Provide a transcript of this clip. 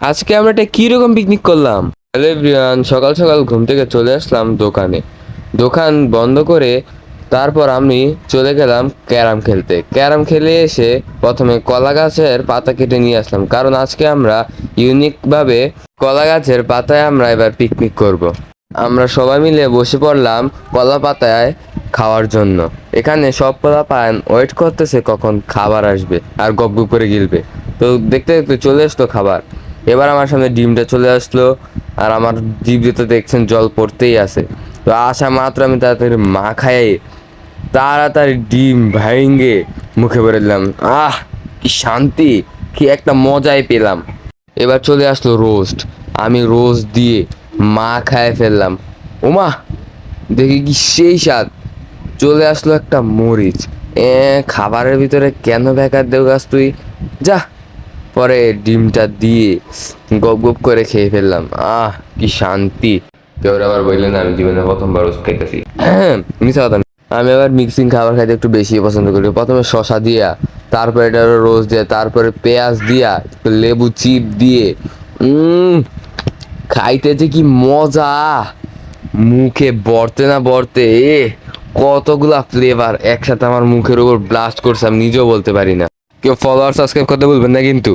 আজকে আমরা একটা কিরকম পিকনিক করলাম। হ্যালো এভরিওয়ান, সকাল সকাল ঘুম থেকে চলে আসলাম দোকানে। দোকান বন্ধ করে তারপর আমি চলে গেলাম ক্যারাম খেলতে। ক্যারাম খেলে এসে প্রথমে কলা গাছের পাতা কেটে নিয়ে আসলাম, কারণ আজকে আমরা ইউনিকভাবে কলা গাছের পাতায় আমরা এবার পিকনিক করব। আমরা সবাই মিলে বসে পড়লাম কলা পাতায় খাওয়ার জন্য। এখানে সব কলা পান ওয়েট করতেছে কখন খাবার আসবে আর গপ গপ করে গিলবে। তো দেখতে দেখতে চলে আসতো খাবার। এবার আমার সামনে ডিমটা চলে আসলো, আর আমার জিভ দিয়ে তো দেখছেন জল পড়তেই আছে। তো আসা মাত্র আমি তাড়াতাড়ি খাই, তাড়াতাড়ি ডিম ভাঙে মুখে ভরে দিলাম। আহ, কি শান্তি, কি একটা মজাই পেলাম। এবার চলে আসলো রোস্ট। আমি রোস্ট দিয়ে খায় ফেললাম। ওমা, দেখি কি সেই স্বাদ। চলে আসলো একটা মরিচ। খাবারের ভিতরে কেন বেকার দেও গাছ তুই, যা। পরে ডিমটা দিয়ে গপ গপ করে খেয়ে ফেললাম। কি শান্তি। কেউ আবার বললেন আমি জীবনে প্রথমবার রোজ খাইতেছি। হ্যাঁ, মিশা কথা না। আমি আবার মিক্সিং খাবার খাইতে একটু বেশি পছন্দ করি। প্রথমে শশা দিয়া, তারপরে এটা রোজ দিয়ে, তারপরে পেঁয়াজ দিয়া, লেবু চিপ দিয়ে খাইতে যে কি মজা। মুখে বর্তে না বর্তে কতগুলা ফ্লেভার একসাথে আমার মুখের উপর ব্লাস্ট করছে, আমি নিজেও বলতে পারি না। কেউ ফলোয়ার সাবস্ক্রাইব করতে বলবেন না কিন্তু।